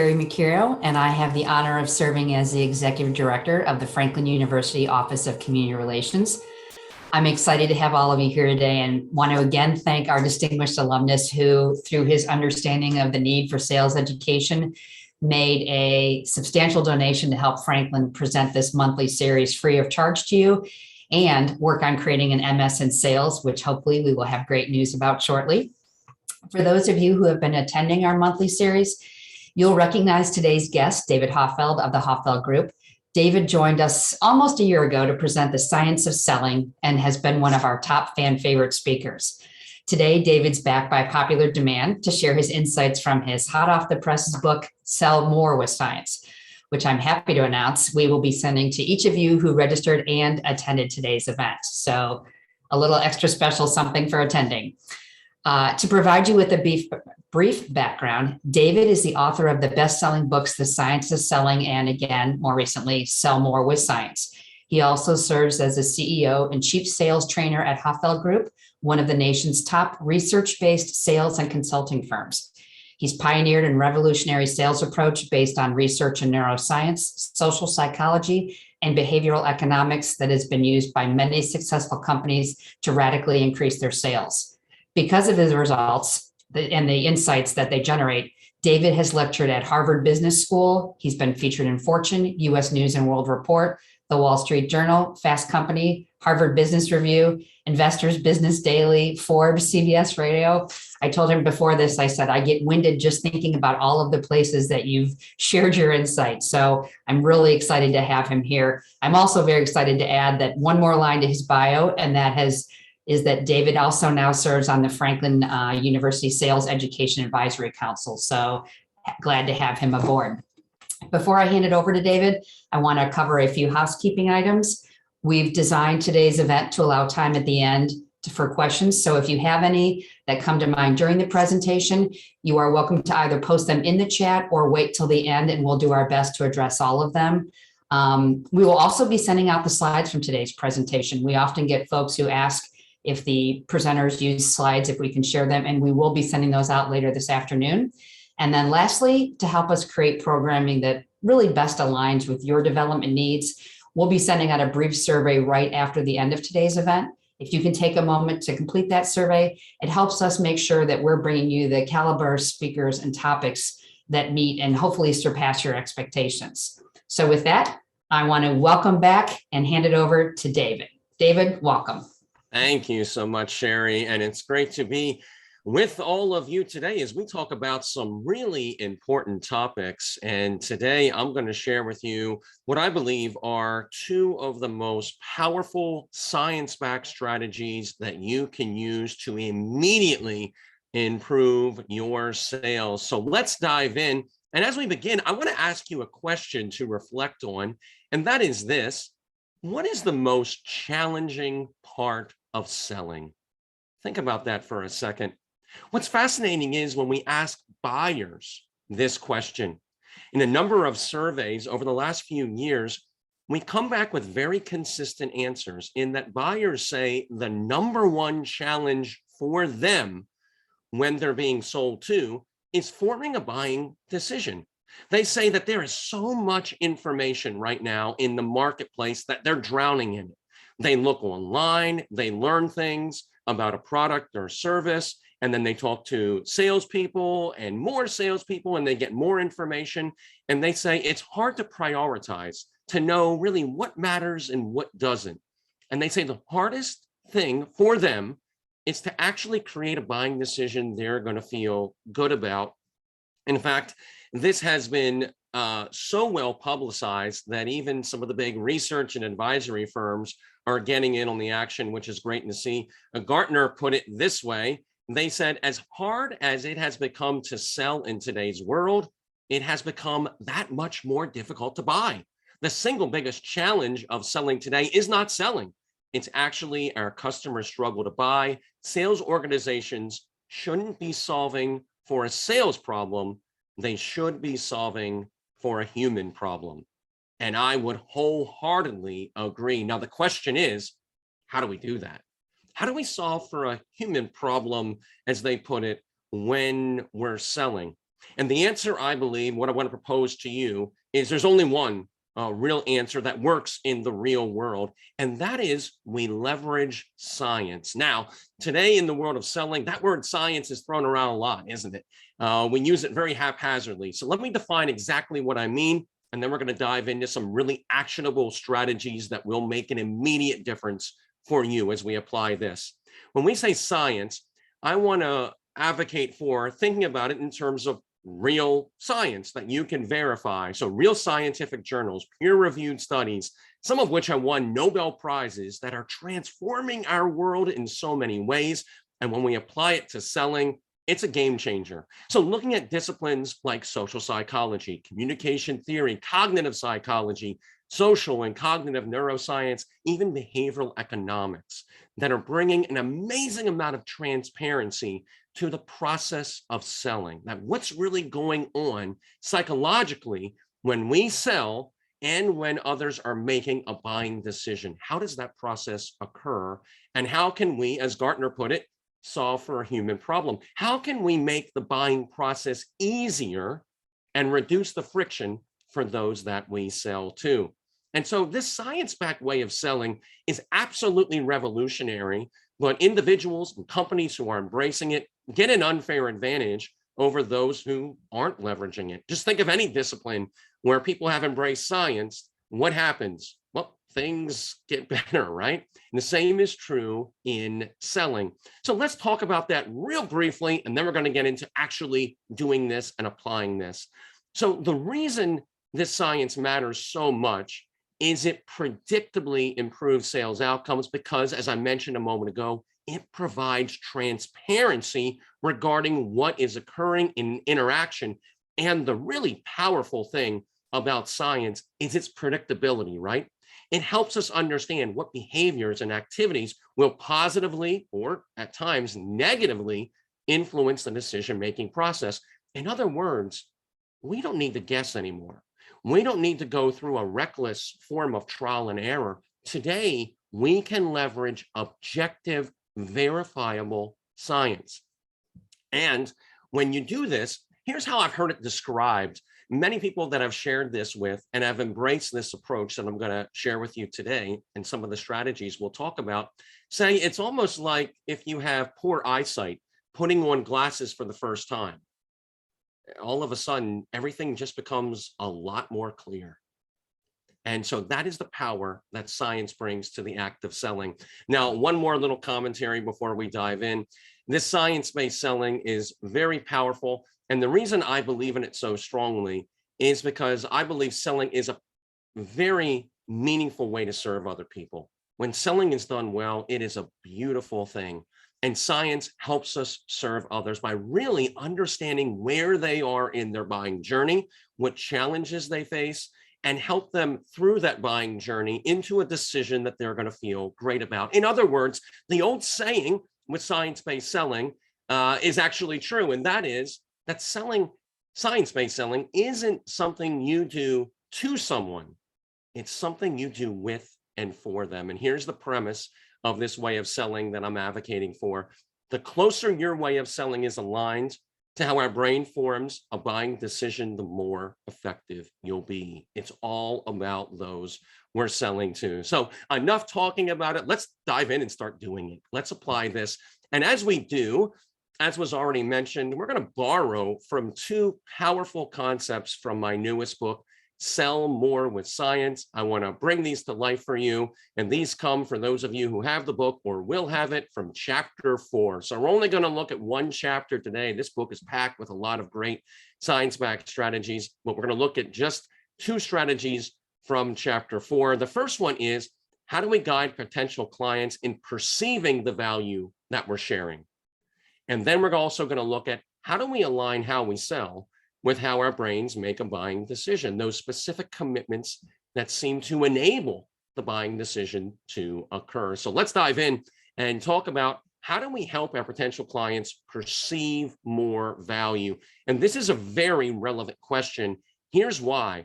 Sherry McCuro, and I have the honor of serving as the Executive Director of the Franklin University Office of Community Relations. I'm excited to have all of you here today and want to again thank our distinguished alumnus who, through his understanding of the need for sales education, made a substantial donation to help Franklin present this monthly series free of charge to you and work on creating an MS in sales, which hopefully we will have great news about shortly. For those of you who have been attending our monthly series, you'll recognize today's guest, David Hoffeld of the Hoffeld Group. David joined us almost a year ago to present the science of selling and has been one of our top fan favorite speakers. Today, David's back by popular demand to share his insights from his hot off the presses book, Sell More with Science, which I'm happy to announce we will be sending to each of you who registered and attended today's event. So a little extra special something for attending. To provide you with a brief background, David is the author of the best-selling books, The Science of Selling, and again, more recently, Sell More with Science. He also serves as the CEO and Chief Sales Trainer at Hoffeld Group, one of the nation's top research-based sales and consulting firms. He's pioneered a revolutionary sales approach based on research in neuroscience, social psychology, and behavioral economics that has been used by many successful companies to radically increase their sales. Because of his results and the insights that they generate, David has lectured at Harvard Business School. He's been featured in Fortune, U.S. News and World Report, The Wall Street Journal, Fast Company, Harvard Business Review, Investors Business Daily, Forbes, CBS Radio. I told him before this, I said, I get winded just thinking about all of the places that you've shared your insights. So I'm really excited to have him here. I'm also very excited to add that one more line to his bio, and that is that David also now serves on the Franklin University Sales Education Advisory Council. So glad to have him aboard. Before I hand it over to David, I want to cover a few housekeeping items. We've designed today's event to allow time at the end for questions. So if you have any that come to mind during the presentation, you are welcome to either post them in the chat or wait till the end, and we'll do our best to address all of them. We will also be sending out the slides from today's presentation. We often get folks who ask if the presenters use slides, if we can share them, and we will be sending those out later this afternoon. And then lastly, to help us create programming that really best aligns with your development needs, we'll be sending out a brief survey right after the end of today's event. If you can take a moment to complete that survey, it helps us make sure that we're bringing you the caliber of speakers and topics that meet and hopefully surpass your expectations. So with that, I want to welcome back and hand it over to David. David, welcome. Thank you so much, Sherry. And it's great to be with all of you today as we talk about some really important topics. And today I'm going to share with you what I believe are two of the most powerful science-backed strategies that you can use to immediately improve your sales. So let's dive in. And as we begin, I want to ask you a question to reflect on, and that is this: what is the most challenging part of selling? Think about that for a second. What's fascinating is when we ask buyers this question, in a number of surveys over the last few years, we come back with very consistent answers in that buyers say the number one challenge for them when they're being sold to is forming a buying decision. They say that there is so much information right now in the marketplace that they're drowning in it. They look online, they learn things about a product or service, and then they talk to salespeople and more salespeople, and they get more information. And they say it's hard to prioritize, to know really what matters and what doesn't. And they say the hardest thing for them is to actually create a buying decision they're going to feel good about. In fact, this has been so well publicized that even some of the big research and advisory firms are getting in on the action, which is great to see. Gartner put it this way. They said, as hard as it has become to sell in today's world, it has become that much more difficult to buy. The single biggest challenge of selling today is not selling. It's actually our customers struggle to buy. Sales organizations shouldn't be solving for a sales problem. They should be solving for a human problem. And I would wholeheartedly agree. Now, the question is, how do we do that? How do we solve for a human problem, as they put it, when we're selling? And the answer, I believe, what I want to propose to you is there's only one real answer that works in the real world, and that is we leverage science. Now, today in the world of selling, that word science is thrown around a lot, isn't it? We use it very haphazardly. So let me define exactly what I mean, and then we're going to dive into some really actionable strategies that will make an immediate difference for you as we apply this. When we say science, I want to advocate for thinking about it in terms of real science that you can verify. So real scientific journals, peer-reviewed studies, some of which have won Nobel Prizes that are transforming our world in so many ways. And when we apply it to selling, it's a game changer. So looking at disciplines like social psychology, communication theory, cognitive psychology, social and cognitive neuroscience, even behavioral economics that are bringing an amazing amount of transparency to the process of selling. Now, what's really going on psychologically when we sell and when others are making a buying decision? How does that process occur? And how can we, as Gartner put it, solve for a human problem? How can we make the buying process easier and reduce the friction for those that we sell to? And so this science-backed way of selling is absolutely revolutionary, but individuals and companies who are embracing it get an unfair advantage over those who aren't leveraging it. Just think of any discipline where people have embraced science. What happens? Well, things get better, right? And the same is true in selling. So let's talk about that real briefly, and then we're going to get into actually doing this and applying this. So the reason this science matters so much is it predictably improves sales outcomes because, as I mentioned a moment ago, it provides transparency regarding what is occurring in interaction. And the really powerful thing about science is its predictability, right? It helps us understand what behaviors and activities will positively or at times negatively influence the decision-making process. In other words, we don't need to guess anymore. We don't need to go through a reckless form of trial and error. Today, we can leverage objective, verifiable science. And when you do this, here's how I've heard it described. Many people that I've shared this with and have embraced this approach that I'm going to share with you today, and some of the strategies we'll talk about, say it's almost like if you have poor eyesight, putting on glasses for the first time. All of a sudden, everything just becomes a lot more clear. And so that is the power that science brings to the act of selling. Now, one more little commentary before we dive in. This science-based selling is very powerful. And the reason I believe in it so strongly is because I believe selling is a very meaningful way to serve other people. When selling is done well, it is a beautiful thing. And science helps us serve others by really understanding where they are in their buying journey, what challenges they face, and help them through that buying journey into a decision that they're going to feel great about. In other words, the old saying with science-based selling is actually true, and that is that science-based selling isn't something you do to someone. It's something you do with and for them. And here's the premise of this way of selling that I'm advocating for. The closer your way of selling is aligned to how our brain forms a buying decision, the more effective you'll be. It's all about those we're selling to. So enough talking about it. Let's dive in and start doing it. Let's apply this. And as we do, as was already mentioned, we're going to borrow from two powerful concepts from my newest book, Sell More with Science. I want to bring these to life for you. And these come for those of you who have the book or will have it from chapter 4. So we're only going to look at one chapter today. This book is packed with a lot of great science-backed strategies, but we're going to look at just two strategies from chapter 4. The first one is, how do we guide potential clients in perceiving the value that we're sharing? And then we're also going to look at how do we align how we sell with how our brains make a buying decision, those specific commitments that seem to enable the buying decision to occur. So let's dive in and talk about how do we help our potential clients perceive more value? And this is a very relevant question. Here's why.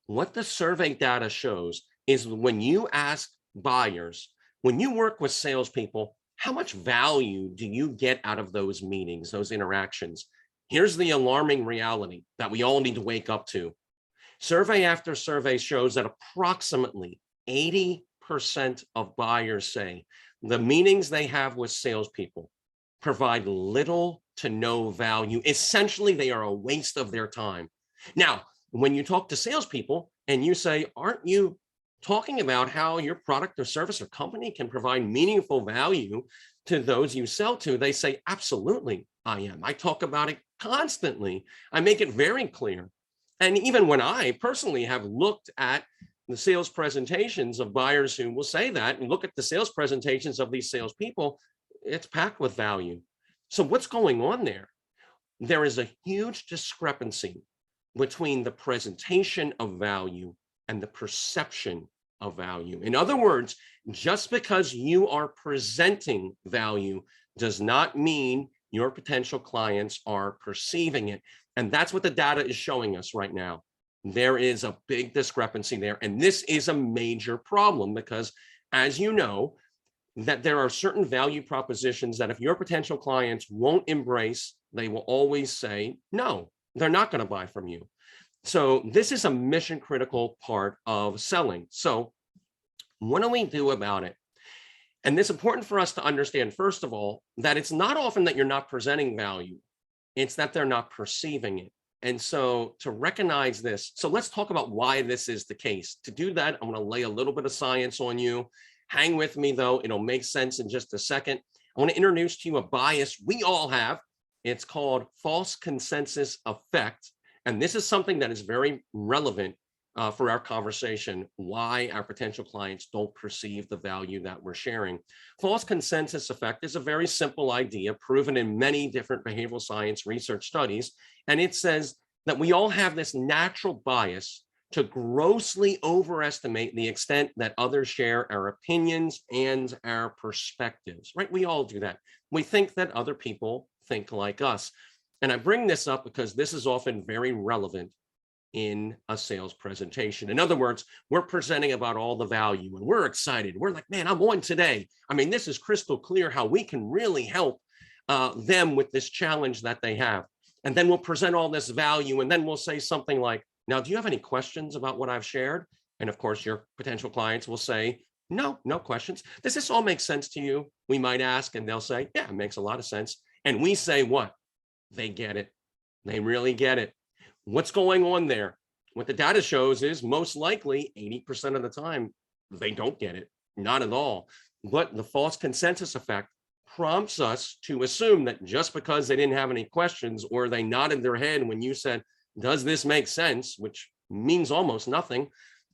What the survey data shows is when you ask buyers, when you work with salespeople, how much value do you get out of those meetings, those interactions? Here's the alarming reality that we all need to wake up to. Survey after survey shows that approximately 80% of buyers say the meetings they have with salespeople provide little to no value. Essentially, they are a waste of their time. Now, when you talk to salespeople and you say, aren't you talking about how your product or service or company can provide meaningful value to those you sell to? They say, absolutely, I am. I talk about it constantly. I make it very clear. And even when I personally have looked at the sales presentations of buyers who will say that, and look at the sales presentations of these salespeople, it's packed with value. So what's going on there? There is a huge discrepancy between the presentation of value and the perception of value. In other words, just because you are presenting value does not mean your potential clients are perceiving it. And that's what the data is showing us right now. There is a big discrepancy there. And this is a major problem because, as you know, that there are certain value propositions that if your potential clients won't embrace, they will always say, no, they're not going to buy from you. So this is a mission critical part of selling. So what do we do about it? And it's important for us to understand, first of all, that it's not often that you're not presenting value. It's that they're not perceiving it. And so to recognize this, so let's talk about why this is the case. To do that, I'm going to lay a little bit of science on you. Hang with me, though. It'll make sense in just a second. I want to introduce to you a bias we all have. It's called false consensus effect. And this is something that is very relevant for our conversation, why our potential clients don't perceive the value that we're sharing. False consensus effect is a very simple idea proven in many different behavioral science research studies. And it says that we all have this natural bias to grossly overestimate the extent that others share our opinions and our perspectives, right? We all do that. We think that other people think like us. And I bring this up because this is often very relevant in a sales presentation. In other words, we're presenting about all the value and we're excited. We're like, man, I'm on today. I mean, this is crystal clear how we can really help them with this challenge that they have. And then we'll present all this value and then we'll say something like, now, do you have any questions about what I've shared? And of course, your potential clients will say, no, no questions. Does this all make sense to you? We might ask, and they'll say, yeah, it makes a lot of sense. And we say what? They get it. They really get it. What's going on there? What the data shows is most likely 80% of the time, they don't get it, not at all. But the false consensus effect prompts us to assume that just because they didn't have any questions or they nodded their head when you said, does this make sense, which means almost nothing,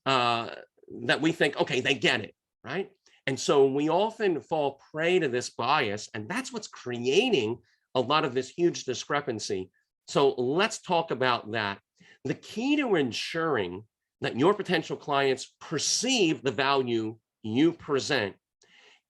that we think, okay, they get it, right? And so we often fall prey to this bias, and that's what's creating a lot of this huge discrepancy. So let's talk about that. The key to ensuring that your potential clients perceive the value you present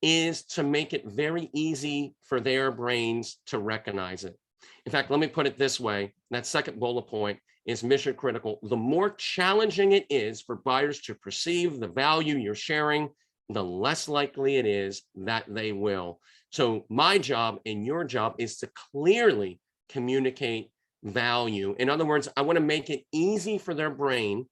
is to make it very easy for their brains to recognize it. In fact, let me put it this way. That second bullet point is mission critical. The more challenging it is for buyers to perceive the value you're sharing, the less likely it is that they will. So my job and your job is to clearly communicate value. In other words, I want to make it easy for their brain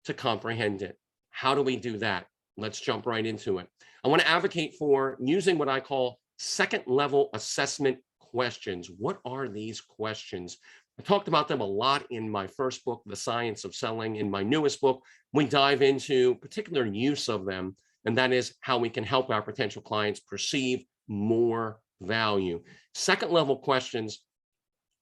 to comprehend it. How do we do that? Let's jump right into it. I want to advocate for using what I call second level assessment questions. What are these questions? I talked about them a lot in my first book, The Science of Selling. In my newest book, we dive into particular use of them, and that is how we can help our potential clients perceive more value. Second level questions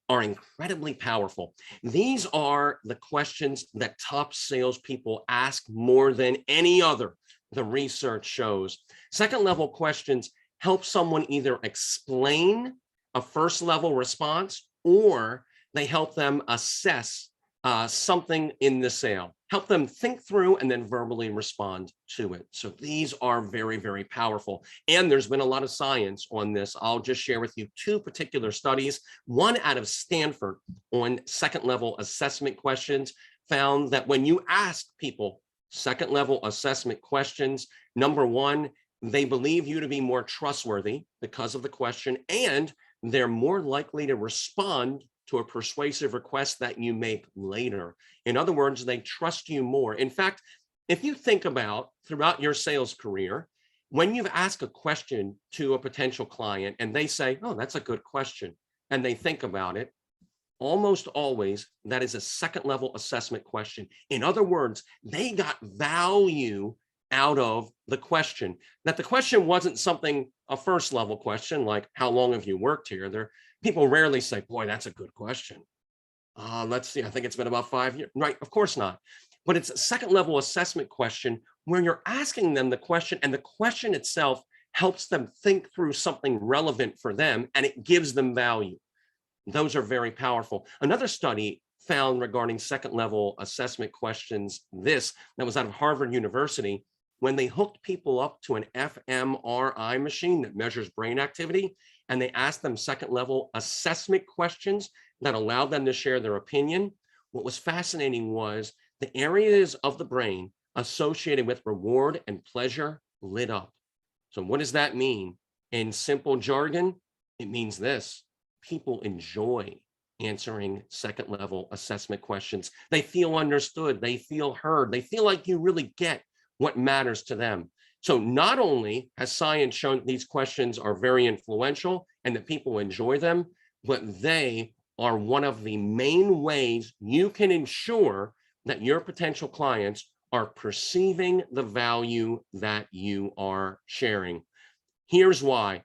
are incredibly powerful. These are the questions that top salespeople ask more than any other, the research shows. Second level questions help someone either explain a first level response, or they help them assess something in the sale, help them think through and then verbally respond to it. So these are very, very powerful. And there's been a lot of science on this. I'll just share with you two particular studies. One out of Stanford on second level assessment questions found that when you ask people second level assessment questions, number one, they believe you to be more trustworthy because of the question, and they're more likely to respond to a persuasive request that you make later. In other words, they trust you more. In fact, if you think about throughout your sales career, when you've asked a question to a potential client and they say, oh, that's a good question, and they think about it, almost always that is a second level assessment question. In other words, they got value out of the question. That the question wasn't something, a first level question like, how long have you worked here? People rarely say, boy, that's a good question. Let's see, I think it's been about 5 years. Right, of course not. But it's a second level assessment question where you're asking them the question, and the question itself helps them think through something relevant for them, and it gives them value. Those are very powerful. Another study found regarding second level assessment questions, that was out of Harvard University, when they hooked people up to an fMRI machine that measures brain activity, and they asked them second level assessment questions that allowed them to share their opinion. What was fascinating was the areas of the brain associated with reward and pleasure lit up. So what does that mean? In simple jargon, it means this: people enjoy answering second level assessment questions. They feel understood, they feel heard, they feel like you really get what matters to them. So not only has science shown that these questions are very influential and that people enjoy them, but they are one of the main ways you can ensure that your potential clients are perceiving the value that you are sharing. Here's why.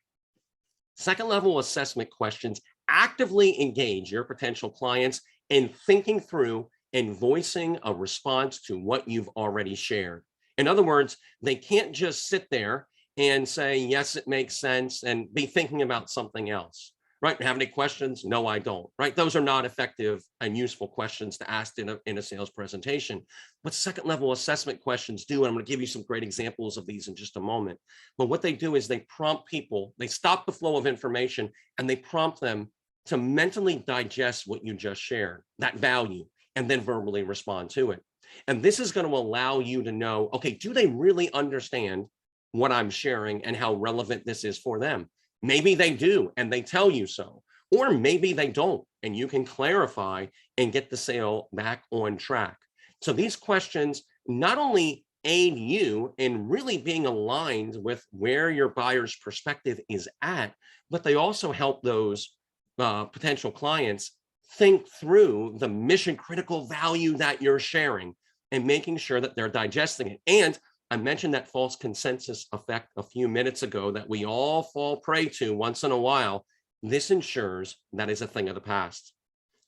Second level assessment questions actively engage your potential clients in thinking through and voicing a response to what you've already shared. In other words, they can't just sit there and say, yes, it makes sense, and be thinking about something else, right? Have any questions? No, I don't, right? Those are not effective and useful questions to ask in a sales presentation. But second level assessment questions do, and I'm going to give you some great examples of these in just a moment. But what they do is they prompt people, they stop the flow of information, and they prompt them to mentally digest what you just shared, that value, and then verbally respond to it. And this is going to allow you to know, okay, do they really understand what I'm sharing and how relevant this is for them? Maybe they do, and they tell you so, or maybe they don't, and you can clarify and get the sale back on track. So these questions not only aid you in really being aligned with where your buyer's perspective is at, but they also help those potential clients think through the mission critical value that you're sharing and making sure that they're digesting it. And I mentioned that false consensus effect a few minutes ago that we all fall prey to once in a while. This ensures that is a thing of the past.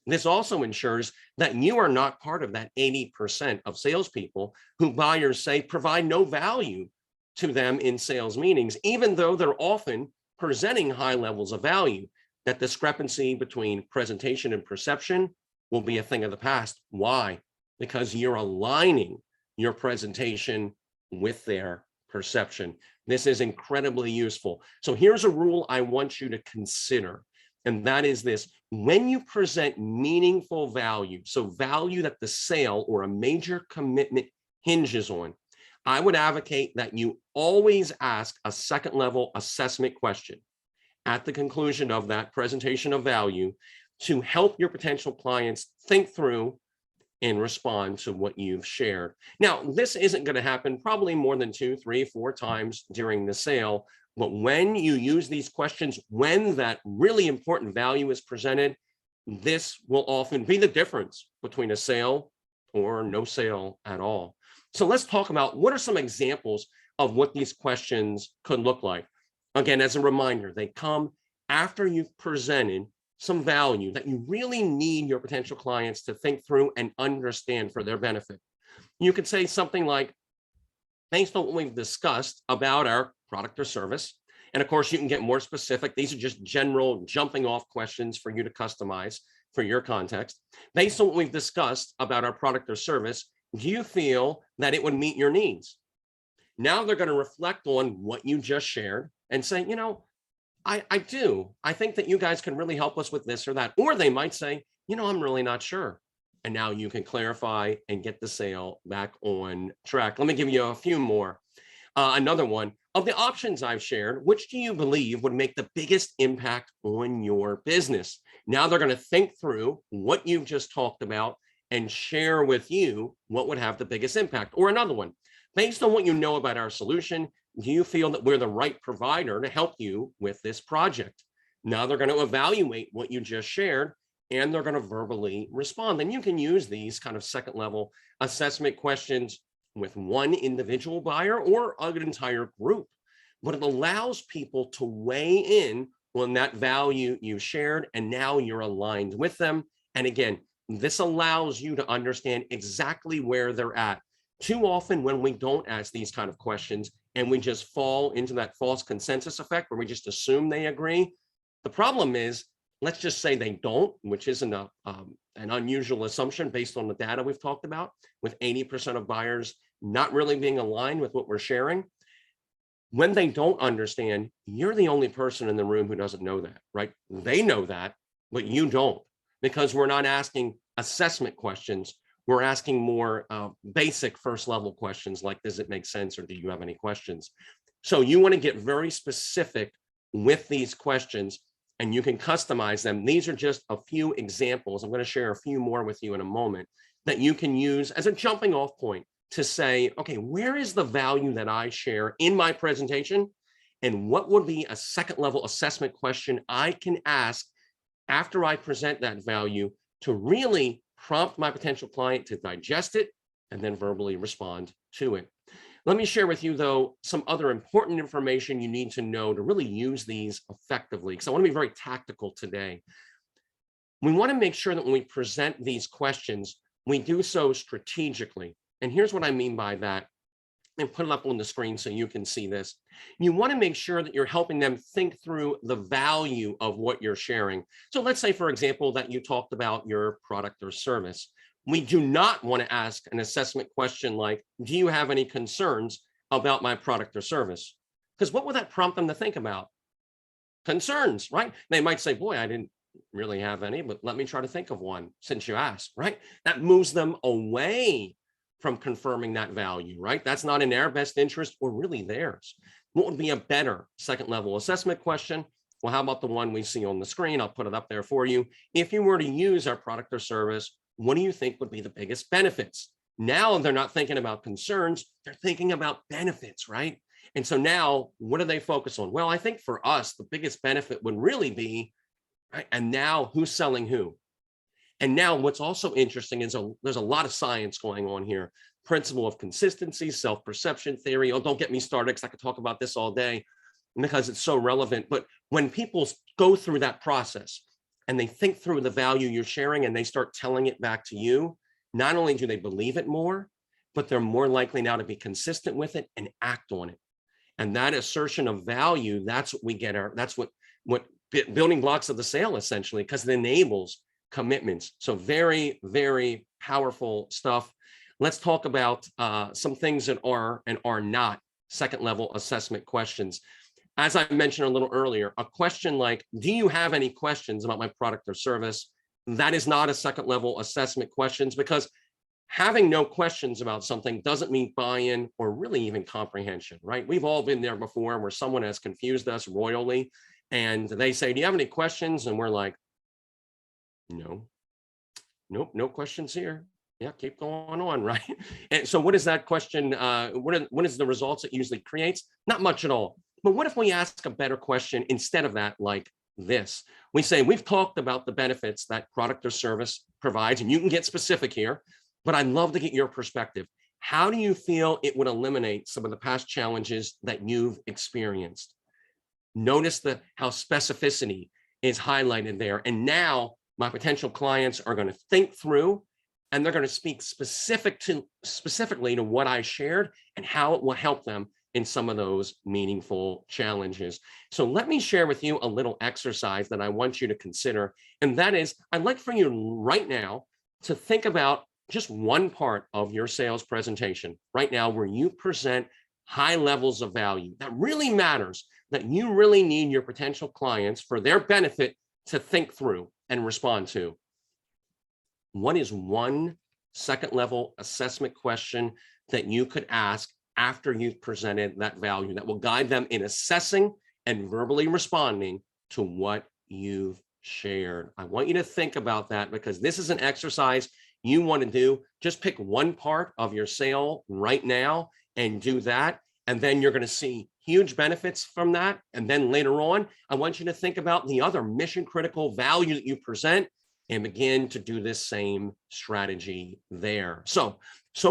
This also ensures that you are not part of that 80% of salespeople who buyers say provide no value to them in sales meetings, even though they're often presenting high levels of value. That discrepancy between presentation and perception will be a thing of the past. Why? Because you're aligning your presentation with their perception. This is incredibly useful. So here's a rule I want you to consider, and that is this: when you present meaningful value, so value that the sale or a major commitment hinges on, I would advocate that you always ask a second level assessment question at the conclusion of that presentation of value to help your potential clients think through and respond to what you've shared. Now, this isn't going to happen probably more than 2, 3, 4 times during the sale, but when you use these questions, when that really important value is presented, this will often be the difference between a sale or no sale at all. So let's talk about what are some examples of what these questions could look like. Again, as a reminder, they come after you've presented some value that you really need your potential clients to think through and understand for their benefit. You could say something like, based on what we've discussed about our product or service, and of course you can get more specific. These are just general jumping off questions for you to customize for your context. Based on what we've discussed about our product or service, do you feel that it would meet your needs? Now they're going to reflect on what you just shared and say, you know, I do. I think that you guys can really help us with this or that. Or they might say, you know, I'm really not sure. And now you can clarify and get the sale back on track. Let me give you a few more. Another one, Of the options I've shared, which do you believe would make the biggest impact on your business? Now they're going to think through what you've just talked about and share with you what would have the biggest impact. Or another one, based on what you know about our solution, do you feel that we're the right provider to help you with this project? Now they're going to evaluate what you just shared and they're going to verbally respond. And you can use these kind of second level assessment questions with one individual buyer or an entire group, but it allows people to weigh in on that value you shared, and now you're aligned with them. And again, this allows you to understand exactly where they're at. Too often when we don't ask these kind of questions and we just fall into that false consensus effect where we just assume they agree, the problem is, let's just say they don't, which isn't an unusual assumption based on the data we've talked about, with 80% of buyers not really being aligned with what we're sharing. When they don't understand, you're the only person in the room who doesn't know that, right? They know that, but you don't, because we're not asking assessment questions. We're asking more basic first level questions like, does it make sense, or do you have any questions? So you want to get very specific with these questions, and you can customize them. These are just a few examples. I'm going to share a few more with you in a moment that you can use as a jumping off point to say, okay, where is the value that I share in my presentation? And what would be a second level assessment question I can ask after I present that value to really prompt my potential client to digest it and then verbally respond to it. Let me share with you, though, some other important information you need to know to really use these effectively, because I want to be very tactical today. We want to make sure that when we present these questions, we do so strategically. And here's what I mean by that. And put it up on the screen so you can see this. You want to make sure that you're helping them think through the value of what you're sharing. So let's say, for example, that you talked about your product or service. We do not want to ask an assessment question like, do you have any concerns about my product or service? Because what would that prompt them to think about? Concerns, right? They might say, boy, I didn't really have any, but let me try to think of one since you asked, right? That moves them away from confirming that value, right? That's not in their best interest or really theirs. What would be a better second level assessment question? Well, how about the one we see on the screen? I'll put it up there for you. If you were to use our product or service, what do you think would be the biggest benefits? Now they're not thinking about concerns, they're thinking about benefits, right? And so now what do they focus on? Well, I think for us, the biggest benefit would really be, right? And now who's selling who? And now what's also interesting is there's a lot of science going on here. Principle of consistency, self-perception theory. Oh, don't get me started because I could talk about this all day because it's so relevant. But when people go through that process and they think through the value you're sharing and they start telling it back to you, not only do they believe it more, but they're more likely now to be consistent with it and act on it. And that assertion of value, that's what we get that's what building blocks of the sale essentially, because it enables commitments. So very, very powerful stuff. Let's talk about some things that are and are not second level assessment questions. As I mentioned a little earlier, a question like, do you have any questions about my product or service? That is not a second level assessment questions, because having no questions about something doesn't mean buy-in or really even comprehension, right? We've all been there before where someone has confused us royally and they say, do you have any questions? And we're like, nope, no questions here. Yeah, keep going on, right? And so what is that question? What is the results it usually creates? Not much at all. But what if we ask a better question instead of that, like this? We say, we've talked about the benefits that product or service provides, and you can get specific here, but I'd love to get your perspective. How do you feel it would eliminate some of the past challenges that you've experienced? Notice how specificity is highlighted there. And now my potential clients are going to think through and they're going to speak specifically to what I shared and how it will help them in some of those meaningful challenges. So let me share with you a little exercise that I want you to consider. And that is, I'd like for you right now to think about just one part of your sales presentation right now where you present high levels of value that really matters, that you really need your potential clients for their benefit to think through and respond to. What is one second level assessment question that you could ask after you've presented that value that will guide them in assessing and verbally responding to what you've shared. I want you to think about that because this is an exercise you want to do. Just pick one part of your sale right now and do that. And then you're going to see huge benefits from that. And then later on, I want you to think about the other mission critical value that you present and begin to do this same strategy there. So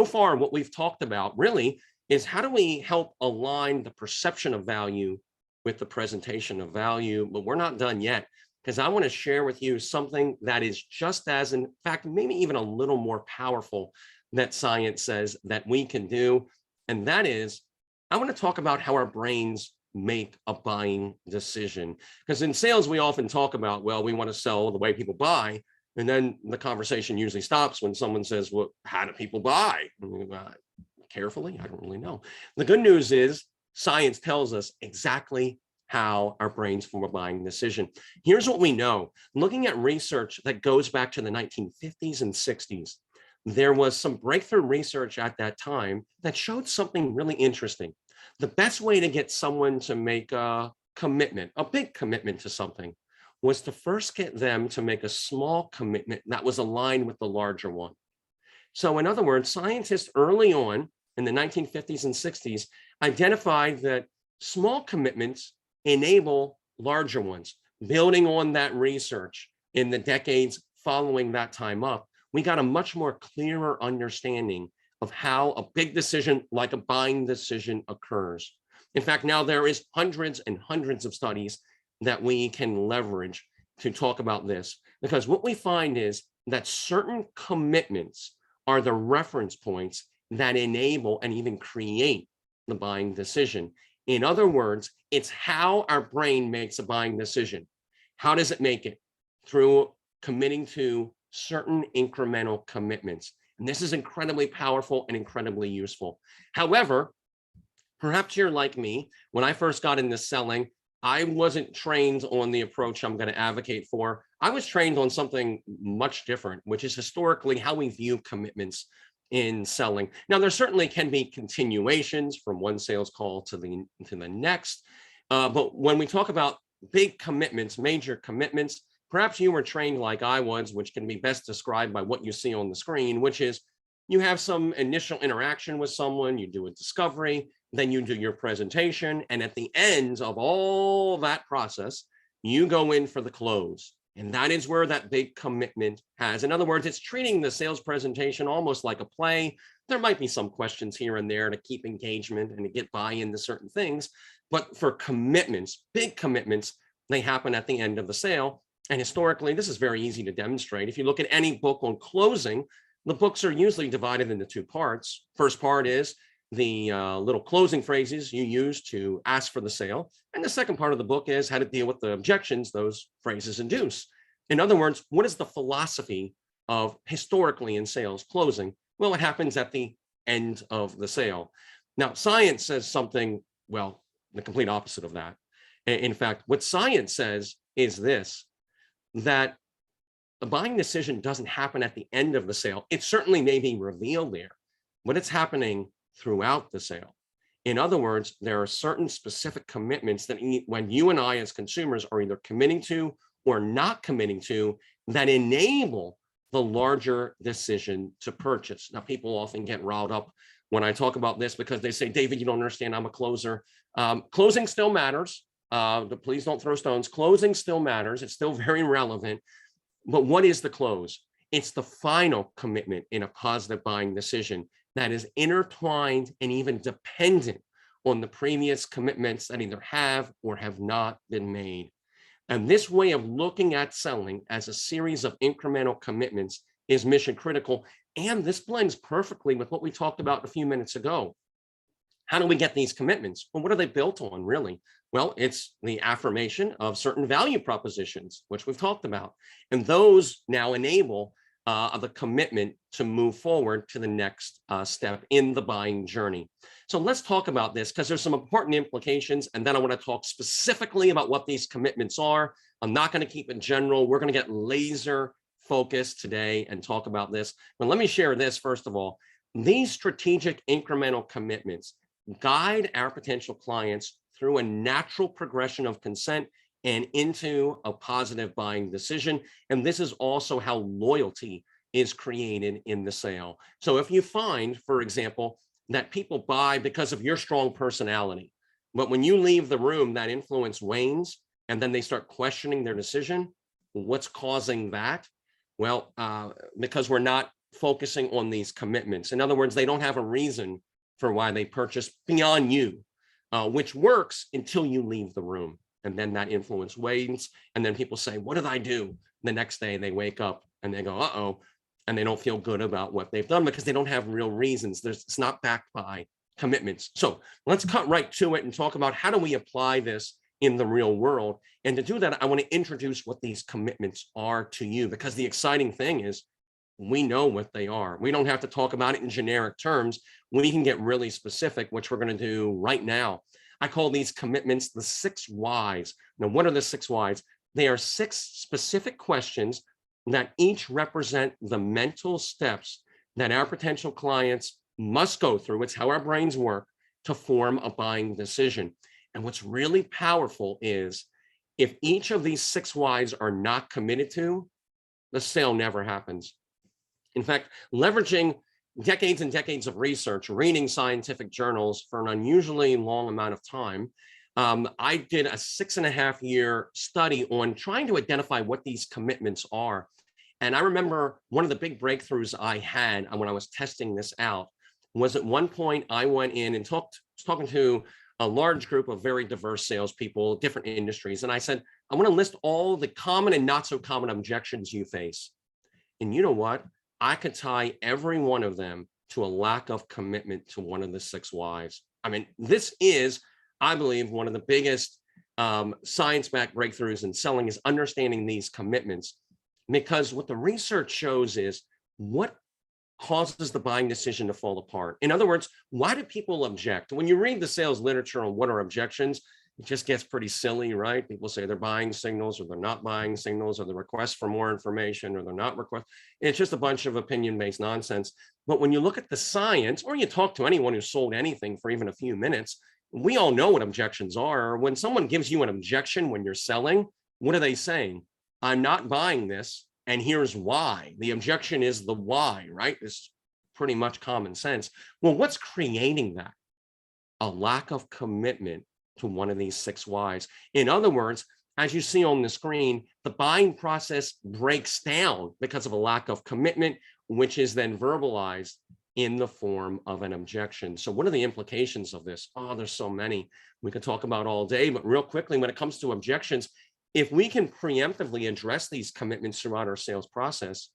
far, what we've talked about really is how do we help align the perception of value with the presentation of value? But we're not done yet, because I want to share with you something that is just as, in fact, maybe even a little more powerful that science says that we can do. And that is, I want to talk about how our brains make a buying decision. Because in sales, we often talk about, well, we want to sell the way people buy. And then the conversation usually stops when someone says, well, how do people buy? Carefully, I don't really know. The good news is science tells us exactly how our brains form a buying decision. Here's what we know. Looking at research that goes back to the 1950s and 60s, there was some breakthrough research at that time that showed something really interesting. The best way to get someone to make a commitment, a big commitment to something, was to first get them to make a small commitment that was aligned with the larger one. So in other words, scientists early on in the 1950s and 60s identified that small commitments enable larger ones. Building on that research in the decades following that time up, we got a much more clearer understanding of how a big decision like a buying decision occurs. In fact, now there is hundreds and hundreds of studies that we can leverage to talk about this, because what we find is that certain commitments are the reference points that enable and even create the buying decision. In other words, it's how our brain makes a buying decision. How does it make it? Through committing to certain incremental commitments. And this is incredibly powerful and incredibly useful. However, perhaps you're like me. When I first got into selling, I wasn't trained on the approach I'm going to advocate for. I was trained on something much different, which is historically how we view commitments in selling. Now, there certainly can be continuations from one sales call to the next. But when we talk about big commitments, major commitments, perhaps you were trained like I was, which can be best described by what you see on the screen, which is you have some initial interaction with someone, you do a discovery, then you do your presentation, and at the end of all that process, you go in for the close. And that is where that big commitment has. In other words, it's treating the sales presentation almost like a play. There might be some questions here and there to keep engagement and to get buy-in to certain things. But for commitments, big commitments, they happen at the end of the sale. And historically, this is very easy to demonstrate. If you look at any book on closing, the books are usually divided into two parts. First part is the little closing phrases you use to ask for the sale. And the second part of the book is how to deal with the objections those phrases induce. In other words, what is the philosophy of historically in sales closing? Well, it happens at the end of the sale. Now, science says something, well, the complete opposite of that. In fact, what science says is this, that the buying decision doesn't happen at the end of the sale. It certainly may be revealed there, but it's happening throughout the sale. In other words, there are certain specific commitments that when you and I as consumers are either committing to or not committing to, that enable the larger decision to purchase. Now, people often get riled up when I talk about this because they say, David, you don't understand, I'm a closer. Closing still matters. Please don't throw stones. Closing still matters. It's still very relevant. But what is the close? It's the final commitment in a positive buying decision that is intertwined and even dependent on the previous commitments that either have or have not been made. And this way of looking at selling as a series of incremental commitments is mission critical. And this blends perfectly with what we talked about a few minutes ago. How do we get these commitments? Well, what are they built on, really? Well, it's the affirmation of certain value propositions, which we've talked about. And those now enable the commitment to move forward to the next step in the buying journey. So let's talk about this because there's some important implications. And then I want to talk specifically about what these commitments are. I'm not going to keep it general. We're going to get laser focused today and talk about this. But let me share this first of all. These strategic incremental commitments, guide our potential clients through a natural progression of consent and into a positive buying decision. And this is also how loyalty is created in the sale. So if you find, for example, that people buy because of your strong personality, but when you leave the room, that influence wanes, and then they start questioning their decision, what's causing that? Well, because we're not focusing on these commitments. In other words, they don't have a reason for why they purchased beyond you, which works until you leave the room. And then that influence wanes. And then people say, what did I do? The next day they wake up and they go, uh-oh, and they don't feel good about what they've done because they don't have real reasons. It's not backed by commitments. So let's cut right to it and talk about how do we apply this in the real world. And to do that, I want to introduce what these commitments are to you, because the exciting thing is we know what they are. We don't have to talk about it in generic terms. We can get really specific, which we're going to do right now. I call these commitments the 6 whys. Now, what are the 6 whys? They are 6 specific questions that each represent the mental steps that our potential clients must go through. It's how our brains work to form a buying decision. And what's really powerful is if each of these 6 whys are not committed to, the sale never happens. In fact, leveraging decades and decades of research, reading scientific journals for an unusually long amount of time, I did a 6.5-year study on trying to identify what these commitments are. And I remember one of the big breakthroughs I had when I was testing this out was at one point I went in and talking to a large group of very diverse salespeople, different industries. And I said, I want to list all the common and not so common objections you face. And you know what? I could tie every one of them to a lack of commitment to one of the 6 whys. I mean, this is, I believe, one of the biggest science-backed breakthroughs in selling is understanding these commitments, because what the research shows is what causes the buying decision to fall apart. In other words, why do people object? When you read the sales literature on what are objections, it just gets pretty silly, right? People say they're buying signals or they're not buying signals, or the request for more information or they're not request. It's just a bunch of opinion-based nonsense. But when you look at the science, or you talk to anyone who's sold anything for even a few minutes, we all know what objections are. When someone gives you an objection when you're selling, what are they saying? I'm not buying this, and here's why. The objection is the why, right? It's pretty much common sense. Well, what's creating that? A lack of commitment to one of these 6 whys. In other words, as you see on the screen, the buying process breaks down because of a lack of commitment, which is then verbalized in the form of an objection. So what are the implications of this? Oh, there's so many we could talk about all day, but real quickly, when it comes to objections, if we can preemptively address these commitments throughout our sales process,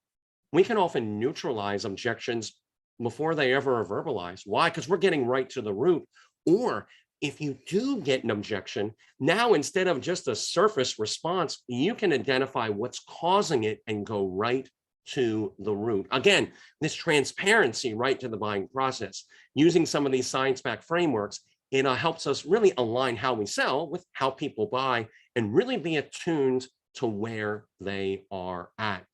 we can often neutralize objections before they ever are verbalized. Why? Because we're getting right to the root. Or if you do get an objection, now instead of just a surface response, you can identify what's causing it and go right to the root. Again, this transparency right to the buying process. Using some of these science-backed frameworks, it helps us really align how we sell with how people buy and really be attuned to where they are at.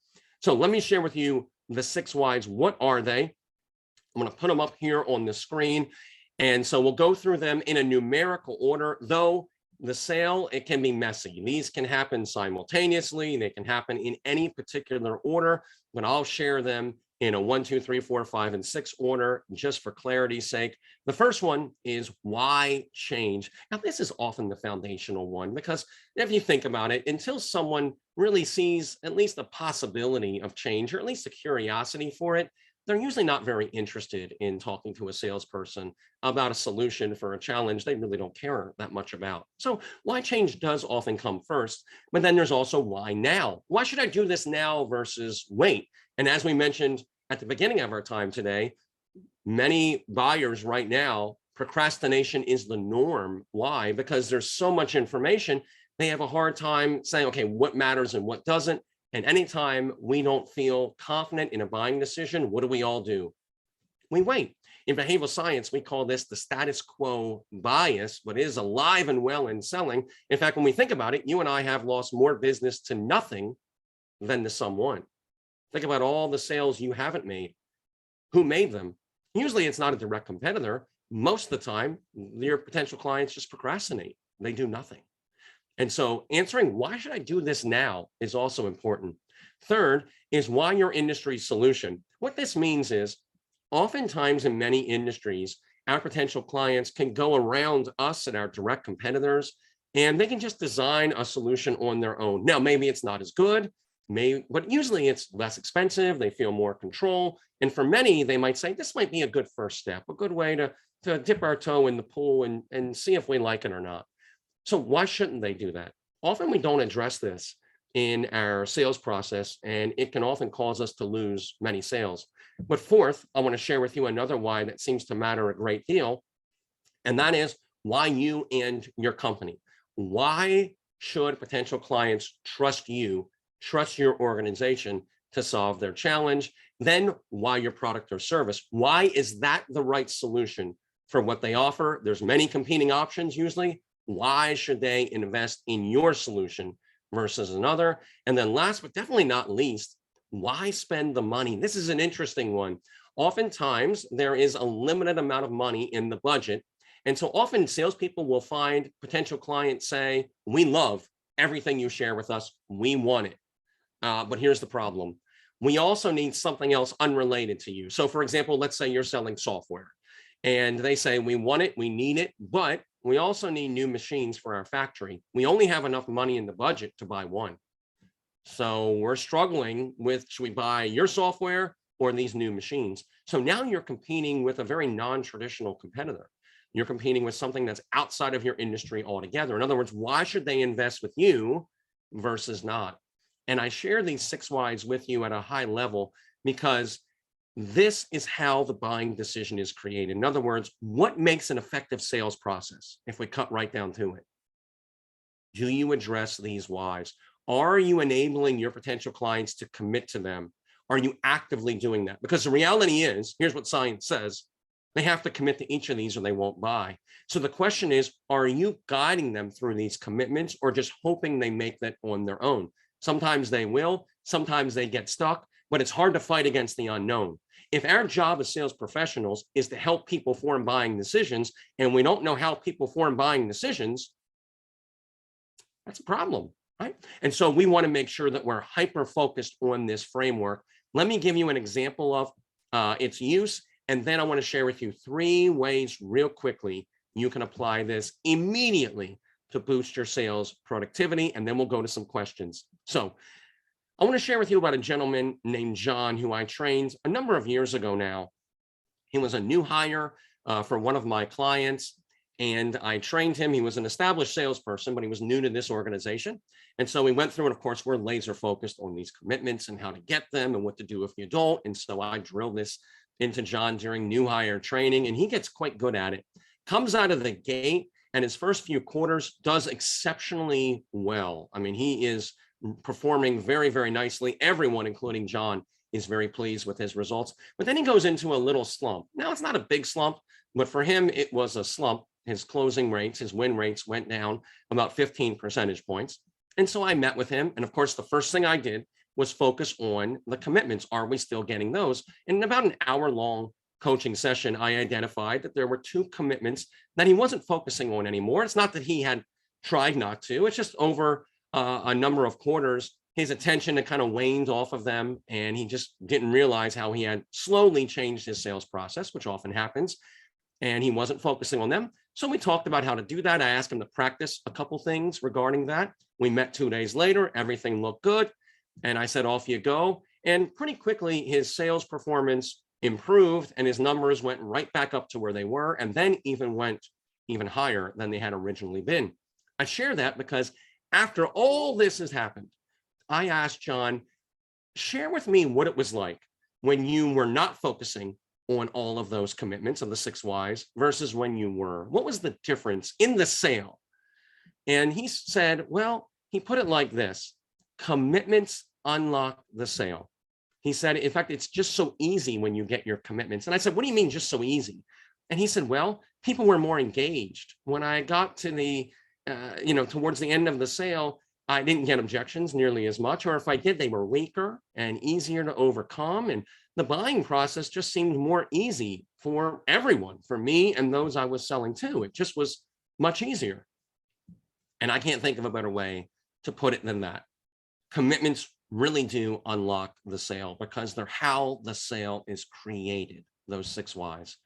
So let me share with you the 6 whys. What are they? I'm going to put them up here on the screen. And so we'll go through them in a numerical order, though the sale, it can be messy. These can happen simultaneously. They can happen in any particular order, but I'll share them in a 1, 2, 3, 4, 5, and 6 order, just for clarity's sake. The first one is why change. Now, this is often the foundational one, because if you think about it, until someone really sees at least a possibility of change, or at least a curiosity for it, they're usually not very interested in talking to a salesperson about a solution for a challenge they really don't care that much about. So why change does often come first, but then there's also why now. Why should I do this now versus wait? And as we mentioned at the beginning of our time today, many buyers right now, procrastination is the norm. Why? Because there's so much information, they have a hard time saying, okay, what matters and what doesn't. And anytime we don't feel confident in a buying decision, what do we all do? We wait. In behavioral science, we call this the status quo bias, but it is alive and well in selling. In fact, when we think about it, you and I have lost more business to nothing than to someone. Think about all the sales you haven't made. Who made them? Usually it's not a direct competitor. most of the time, your potential clients just procrastinate. They do nothing. And so answering why should I do this now is also important. Third is why your industry solution. What this means is oftentimes in many industries, our potential clients can go around us and our direct competitors, and they can just design a solution on their own. Now, maybe it's not as good, but usually it's less expensive. They feel more control. And for many, they might say, this might be a good first step, a good way to dip our toe in the pool and see if we like it or not. So why shouldn't they do that? Often we don't address this in our sales process, and it can often cause us to lose many sales. But fourth, I want to share with you another why that seems to matter a great deal, and that is why you and your company. Why should potential clients trust you, trust your organization to solve their challenge? Then why your product or service? Why is that the right solution for what they offer? There's many competing options usually. Why should they invest in your solution versus another? And then last, but definitely not least, why spend the money? This is an interesting one. Oftentimes, there is a limited amount of money in the budget. And so often salespeople will find potential clients say, we love everything you share with us. We want it. But here's the problem. We also need something else unrelated to you. So for example, let's say you're selling software and they say, we want it, we need it, but we also need new machines for our factory. We only have enough money in the budget to buy one. So we're struggling with, should we buy your software or these new machines? So now you're competing with a very non-traditional competitor. You're competing with something that's outside of your industry altogether. In other words, why should they invest with you versus not? And I share these 6 whys with you at a high level because this is how the buying decision is created. In other words, what makes an effective sales process? If we cut right down to it, do you address these whys? Are you enabling your potential clients to commit to them? Are you actively doing that? Because the reality is, here's what science says, they have to commit to each of these or they won't buy. So the question is, are you guiding them through these commitments or just hoping they make that on their own? Sometimes they will, sometimes they get stuck, but it's hard to fight against the unknown. If our job as sales professionals is to help people form buying decisions, and we don't know how people form buying decisions, that's a problem, right? And so we want to make sure that we're hyper-focused on this framework. Let me give you an example of its use, and then I want to share with you 3 ways real quickly you can apply this immediately to boost your sales productivity, and then we'll go to some questions. So I want to share with you about a gentleman named John who I trained a number of years ago now. He was a new hire for one of my clients, and I trained him. He was an established salesperson, but he was new to this organization. And so we went through it. Of course, we're laser focused on these commitments and how to get them and what to do if you don't. And so I drilled this into John during new hire training, and he gets quite good at it. Comes out of the gate, and his first few quarters does exceptionally well. I mean, he is performing very, very nicely. Everyone, including John, is very pleased with his results. But then he goes into a little slump. Now, it's not a big slump, but for him, it was a slump. His closing rates, his win rates went down about 15 percentage points. And so I met with him. And of course, the first thing I did was focus on the commitments. Are we still getting those? And in about an hour-long coaching session, I identified that there were 2 commitments that he wasn't focusing on anymore. It's not that he had tried not to. It's just over a number of quarters, his attention had kind of waned off of them, and he just didn't realize how he had slowly changed his sales process, which often happens, and he wasn't focusing on them. So we talked about how to do that. I asked him to practice a couple things regarding that. We met 2 days later. Everything looked good. And I said, off you go. And pretty quickly, his sales performance improved and his numbers went right back up to where they were, and then even went even higher than they had originally been. I share that because after all this has happened, I asked John, share with me what it was like when you were not focusing on all of those commitments of the 6 whys versus when you were. What was the difference in the sale? And he said, well, he put it like this: commitments unlock the sale. He said, in fact, it's just so easy when you get your commitments. And I said, what do you mean just so easy? And he said, well, people were more engaged. When I got to the, towards the end of the sale, I didn't get objections nearly as much, or if I did, they were weaker and easier to overcome. And the buying process just seemed more easy for everyone, for me and those I was selling to. It just was much easier. And I can't think of a better way to put it than that. Commitments really do unlock the sale because they're how the sale is created, those 6 whys.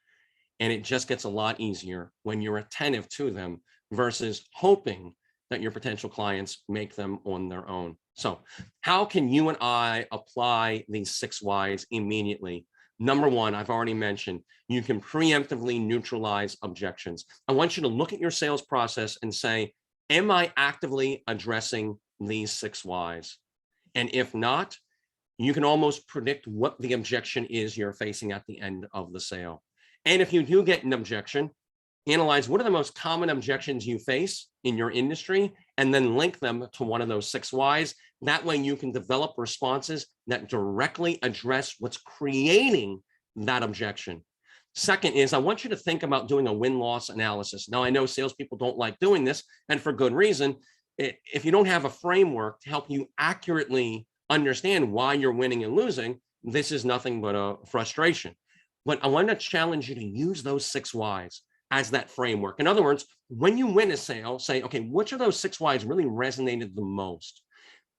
And it just gets a lot easier when you're attentive to them versus hoping that your potential clients make them on their own. So how can you and I apply these 6 whys immediately? Number one, I've already mentioned, you can preemptively neutralize objections. I want you to look at your sales process and say, am I actively addressing these 6 whys? And if not, you can almost predict what the objection is you're facing at the end of the sale. And if you do get an objection, analyze what are the most common objections you face in your industry, and then link them to one of those 6 whys. That way you can develop responses that directly address what's creating that objection. Second is I want you to think about doing a win-loss analysis. Now, I know salespeople don't like doing this, and for good reason. If you don't have a framework to help you accurately understand why you're winning and losing, this is nothing but a frustration. But I want to challenge you to use those 6 whys as that framework. In other words, when you win a sale, say, okay, which of those 6 whys really resonated the most?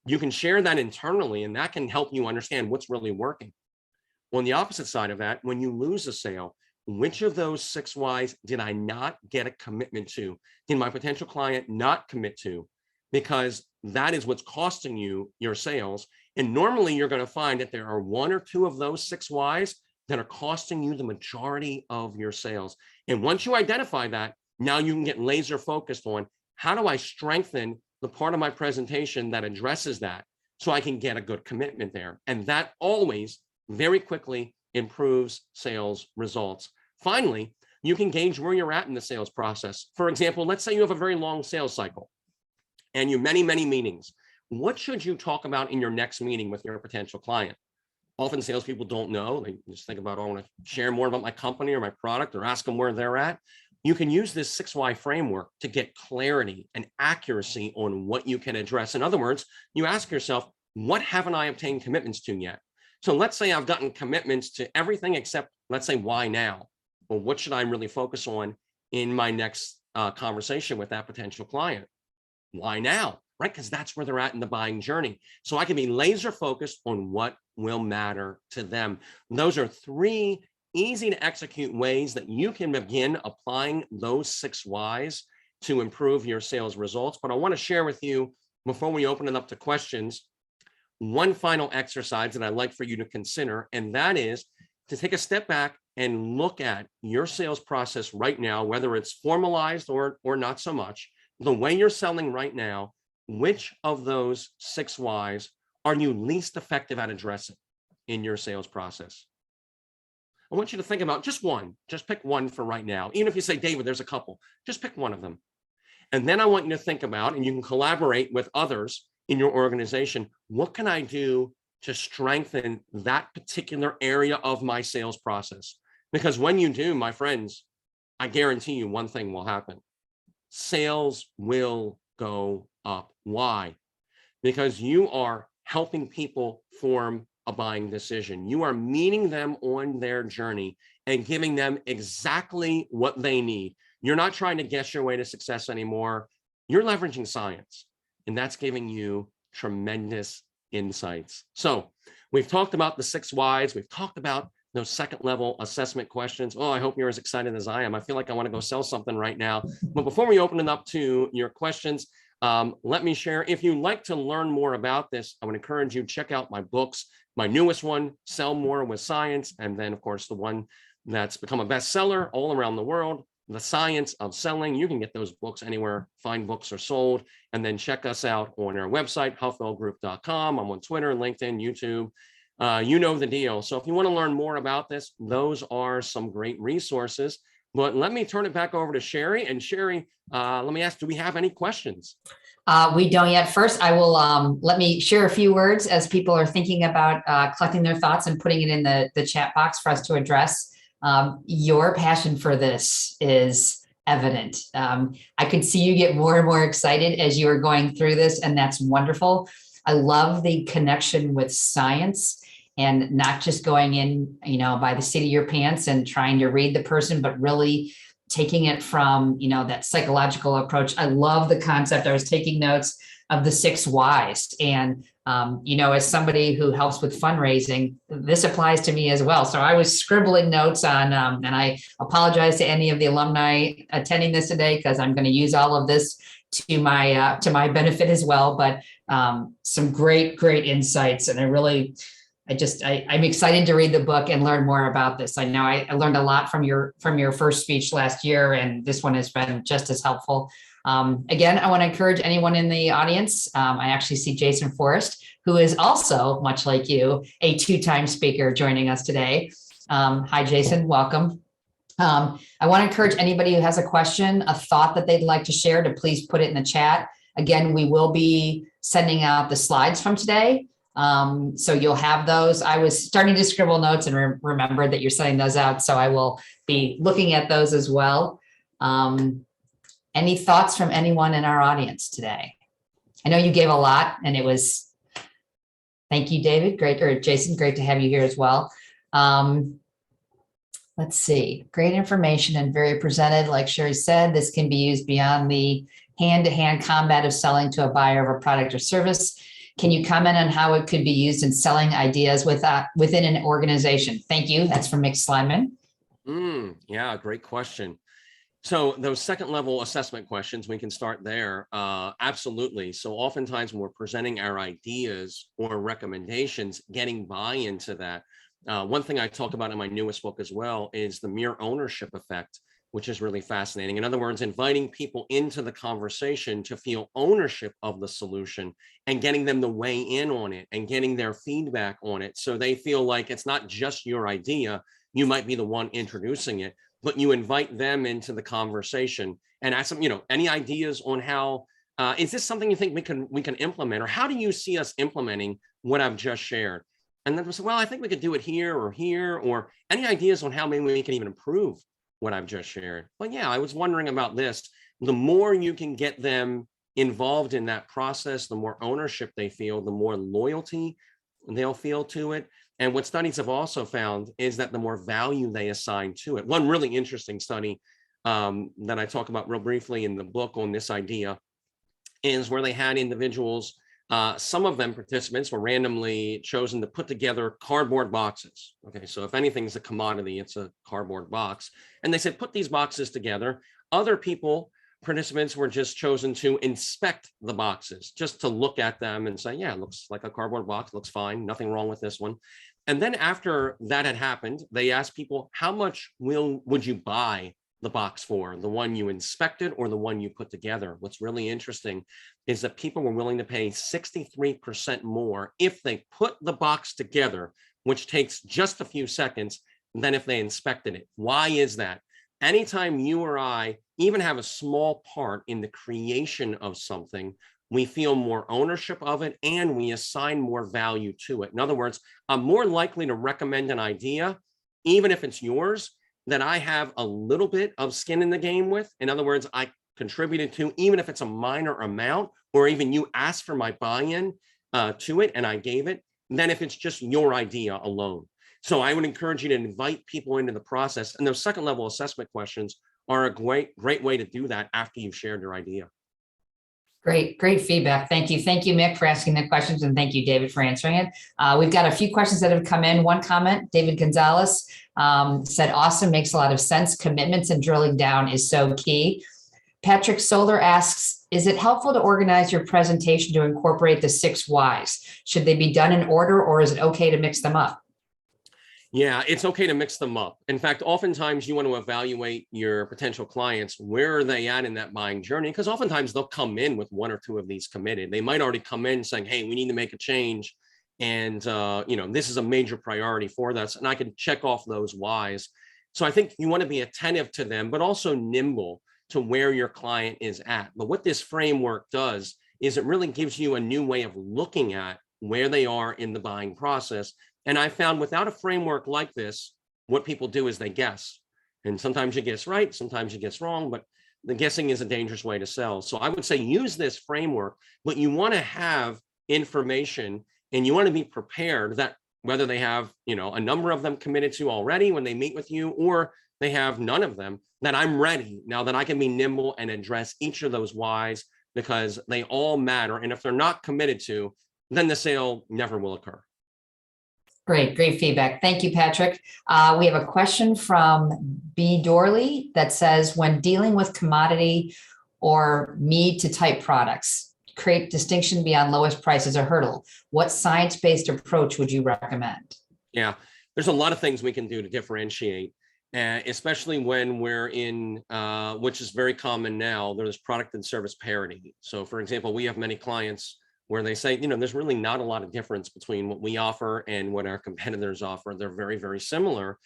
You can share that internally, and that can help you understand what's really working. On the opposite side of that, when you lose a sale, which of those 6 whys did I not get a commitment to? Did my potential client not commit to? Because that is what's costing you your sales. And normally you're going to find that there are 1 or 2 of those 6 whys that are costing you the majority of your sales. And once you identify that, now you can get laser focused on how do I strengthen the part of my presentation that addresses that so I can get a good commitment there. And that always very quickly improves sales results. Finally, you can gauge where you're at in the sales process. For example, let's say you have a very long sales cycle and you have many, many meetings. What should you talk about in your next meeting with your potential client? Often salespeople don't know. They just think about, oh, I want to share more about my company or my product, or ask them where they're at. You can use this 6 why framework to get clarity and accuracy on what you can address. In other words, you ask yourself, what haven't I obtained commitments to yet? So let's say I've gotten commitments to everything except, let's say, why now? Well, what should I really focus on in my next conversation with that potential client? Why now? Right? Because that's where they're at in the buying journey. So I can be laser focused on what will matter to them. Those are 3 easy to execute ways that you can begin applying those 6 whys to improve your sales results. But I want to share with you, before we open it up to questions, one final exercise that I'd like for you to consider, and that is to take a step back and look at your sales process right now, whether it's formalized or not so much, the way you're selling right now. Which of those 6 whys are you least effective at addressing in your sales process? I want you to think about just one. Just pick one for right now. Even if you say, David, there's a couple, just pick one of them. And then I want you to think about, and you can collaborate with others in your organization, what can I do to strengthen that particular area of my sales process? Because when you do, my friends, I guarantee you one thing will happen. Sales will go up. Why? Because you are helping people form a buying decision. You are meeting them on their journey and giving them exactly what they need. You're not trying to guess your way to success anymore. You're leveraging science, and that's giving you tremendous insights. So we've talked about the 6 whys. We've talked about those 2nd level assessment questions. Oh, I hope you're as excited as I am. I feel like I want to go sell something right now. But before we open it up to your questions, let me share. If you'd like to learn more about this, I would encourage you to check out my books. My newest one, Sell More with Science, and then, of course, the one that's become a bestseller all around the world, The Science of Selling. You can get those books anywhere fine books are sold. And then check us out on our website, hoffeldgroup.com. I'm on Twitter, LinkedIn, YouTube. You know the deal. So if you want to learn more about this, those are some great resources. But let me turn it back over to Sherry. And Sherry, let me ask, do we have any questions? We don't yet. First, I will let me share a few words as people are thinking about collecting their thoughts and putting it in the chat box for us to address. Your passion for this is evident. I could see you get more and more excited as you are going through this, and that's wonderful. I love the connection with science. and not just going in, by the seat of your pants and trying to read the person, but really taking it from, that psychological approach. I love the concept. I was taking notes of the 6 whys. And, as somebody who helps with fundraising, this applies to me as well. So I was scribbling notes on, and I apologize to any of the alumni attending this today, because I'm going to use all of this to my benefit as well. But some great insights. And I'm excited to read the book and learn more about this. I know I learned a lot from your first speech last year, and this one has been just as helpful. Again, I want to encourage anyone in the audience. I actually see Jason Forrest, who is also, much like you, a 2-time speaker joining us today. Hi, Jason, welcome. I want to encourage anybody who has a question, a thought that they'd like to share, to please put it in the chat. Again, we will be sending out the slides from today. So you'll have those. I was starting to scribble notes and remember that you're sending those out. So I will be looking at those as well. Any thoughts from anyone in our audience today? I know you gave a lot, and thank you, David. Great, or Jason, great to have you here as well. Let's see, great information and very presented. Like Sherry said, this can be used beyond the hand-to-hand combat of selling to a buyer of a product or service. Can you comment on how it could be used in selling ideas within an organization? Thank you. That's from Mick Slyman. Yeah, great question. So those second level assessment questions, we can start there. Absolutely. So oftentimes when we're presenting our ideas or recommendations, getting buy-in to that. One thing I talk about in my newest book as well is the mere ownership effect, which is really fascinating. In other words, inviting people into the conversation to feel ownership of the solution and getting them to weigh in on it and getting their feedback on it. So they feel like it's not just your idea. You might be the one introducing it, but you invite them into the conversation and ask them, any ideas on how, is this something you think we can implement, or how do you see us implementing what I've just shared? And then we say, well, I think we could do it here, or any ideas on how maybe we can even improve what I've just shared. Well, yeah, I was wondering about this. The more you can get them involved in that process, the more ownership they feel, the more loyalty they'll feel to it. And what studies have also found is that the more value they assign to it. One really interesting study that I talk about real briefly in the book on this idea is where they had individuals, some of them participants were randomly chosen to put together cardboard boxes. Okay, so if anything's a commodity, it's a cardboard box. And they said, put these boxes together. Other participants were just chosen to inspect the boxes, just to look at them and say, yeah, it looks like a cardboard box, looks fine, nothing wrong with this one. And then after that had happened, they asked people, how much would you buy the box for, the one you inspected or the one you put together? What's really interesting is that people were willing to pay 63% more if they put the box together, which takes just a few seconds, than if they inspected it. Why is that? Anytime you or I even have a small part in the creation of something, we feel more ownership of it and we assign more value to it. In other words, I'm more likely to recommend an idea, even if it's yours, that I have a little bit of skin in the game with. In other words, I contributed to, even if it's a minor amount, or even you asked for my buy-in to it and I gave it, than if it's just your idea alone. So I would encourage you to invite people into the process. And those second level assessment questions are a great way to do that after you've shared your idea. Great feedback. Thank you. Thank you, Mick, for asking the questions. And thank you, David, for answering it. We've got a few questions that have come in. One comment, David Gonzalez said, awesome, makes a lot of sense. Commitments and drilling down is so key. Patrick Solar asks, is it helpful to organize your presentation to incorporate the 6 whys? Should they be done in order, or is it okay to mix them up? Yeah, it's okay to mix them up. In fact, oftentimes you want to evaluate your potential clients. Where are they at in that buying journey? Because oftentimes they'll come in with 1 or 2 of these committed. They might already come in saying, hey, we need to make a change. And, this is a major priority for us. And I can check off those whys. So I think you want to be attentive to them, but also nimble to where your client is at. But what this framework does is it really gives you a new way of looking at where they are in the buying process. And I found without a framework like this, what people do is they guess. And sometimes you guess right, sometimes you guess wrong, but the guessing is a dangerous way to sell. So I would say use this framework, but you want to have information and you want to be prepared that whether they have, a number of them committed to already when they meet with you, or they have none of them, that I'm ready now, that I can be nimble and address each of those whys, because they all matter. And if they're not committed to, then the sale never will occur. Great feedback. Thank you, Patrick. We have a question from B. Dorley that says, when dealing with commodity or mead to type products, create distinction beyond lowest price is a hurdle. What science-based approach would you recommend? Yeah, there's a lot of things we can do to differentiate, especially when we're in, which is very common now, there's product and service parity. So for example, we have many clients where they say, there's really not a lot of difference between what we offer and what our competitors offer. They're very, very similar.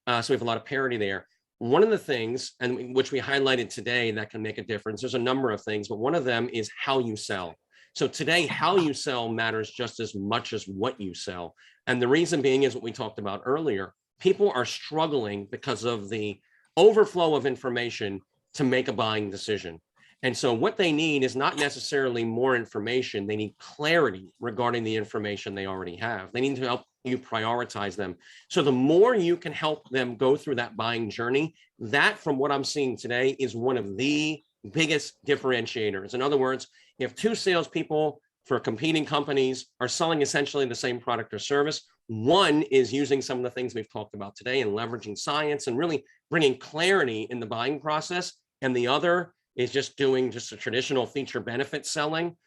So we have a lot of parity there. One of the things, and which we highlighted today, that can make a difference, there's a number of things, but one of them is how you sell. So today, how you sell matters just as much as what you sell. And the reason being is what we talked about earlier. People are struggling because of the overflow of information to make a buying decision. And so what they need is not necessarily more information. They need clarity regarding the information they already have. They need to help you prioritize them. So the more you can help them go through that buying journey, that, from what I'm seeing today, is one of the biggest differentiators. In other words, if two salespeople for competing companies are selling essentially the same product or service, one is using some of the things we've talked about today and leveraging science and really bringing clarity in the buying process, and the other is just doing just a traditional feature benefit selling,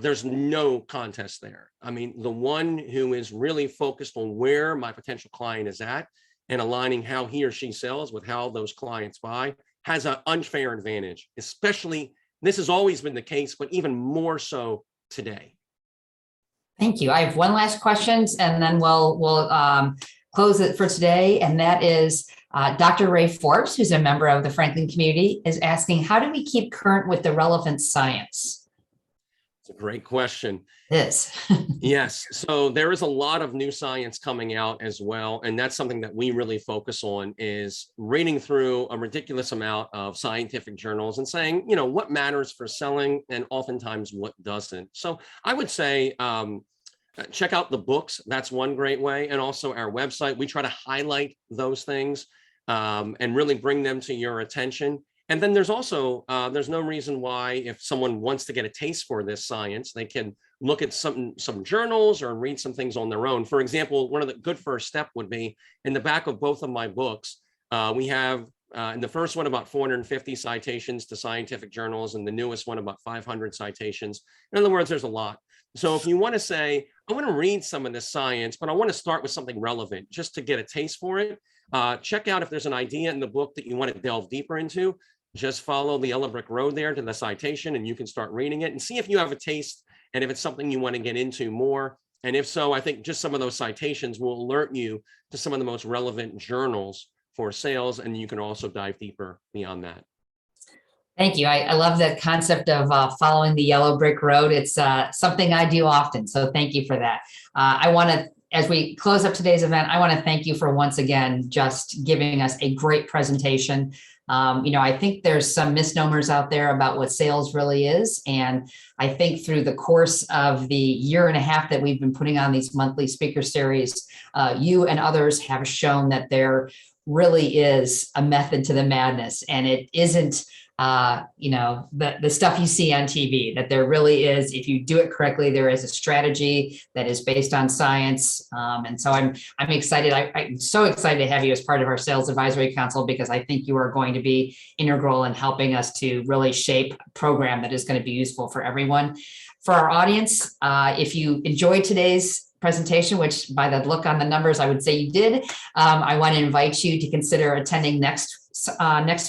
there's no contest there. I mean, the one who is really focused on where my potential client is at and aligning how he or she sells with how those clients buy has an unfair advantage, especially, this has always been the case, but even more so today. Thank you. I have one last question, and then we'll close it for today. And that is Dr. Ray Forbes, who's a member of the Franklin community, is asking, how do we keep current with the relevant science? It's a great question. This. Yes. So there is a lot of new science coming out as well. And that's something that we really focus on, is reading through a ridiculous amount of scientific journals and saying, what matters for selling and oftentimes what doesn't. So I would say, check out the books. That's one great way. And also our website. We try to highlight those things and really bring them to your attention. And then there's also, there's no reason why, if someone wants to get a taste for this science, they can look at some journals or read some things on their own. For example, one of the good first step would be, in the back of both of my books, we have in the first one about 450 citations to scientific journals, and the newest one about 500 citations. In other words, there's a lot. So if you want to say, I want to read some of this science, but I want to start with something relevant just to get a taste for it, check out if there's an idea in the book that you want to delve deeper into. Just follow the yellow brick road there to the citation, and you can start reading it and see if you have a taste and if it's something you want to get into more. And if so, I think just some of those citations will alert you to some of the most relevant journals for sales, and you can also dive deeper beyond that. Thank you. I love that concept of following the yellow brick road. It's something I do often. So thank you for that. I want to, as we close up today's event, I want to thank you for once again just giving us a great presentation. I think there's some misnomers out there about what sales really is. And I think through the course of the year and a half that we've been putting on these monthly speaker series, you and others have shown that there really is a method to the madness, and it isn't the stuff you see on TV, that there really is, if you do it correctly, there is a strategy that is based on science. And so I'm excited. I'm so excited to have you as part of our Sales Advisory Council, because I think you are going to be integral in helping us to really shape a program that is going to be useful for everyone. For our audience, if you enjoyed today's presentation, which by the look on the numbers, I would say you did, I want to invite you to consider attending next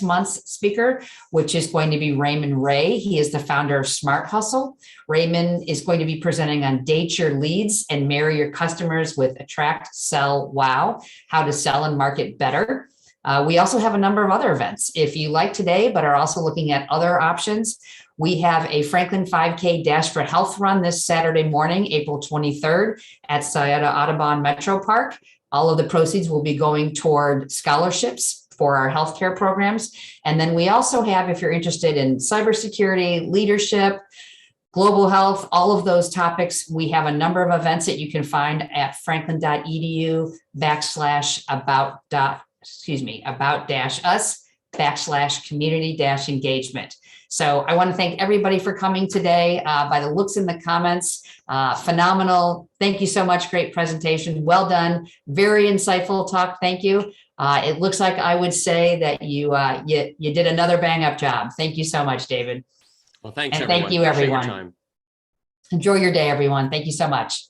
month's speaker, which is going to be Raymond Ray. He is the founder of Smart Hustle. Raymond is going to be presenting on Date Your Leads and Marry Your Customers with Attract, Sell, Wow, how to sell and market better. We also have a number of other events. If you like today, but are also looking at other options, we have a Franklin 5K Dash for Health run this Saturday morning, April 23rd at Sayada Audubon Metro Park. All of the proceeds will be going toward scholarships for our healthcare programs. And then we also have, if you're interested in cybersecurity, leadership, global health, all of those topics. We have a number of events that you can find at franklin.edu/about-us/community-engagement. So I want to thank everybody for coming today. By the looks in the comments, phenomenal. Thank you so much. Great presentation. Well done. Very insightful talk. Thank you. It looks like I would say that you did another bang up job. Thank you so much, David. Well, thanks, And everyone. thank you, Appreciate your everyone. time. Enjoy your day, everyone. Thank you so much.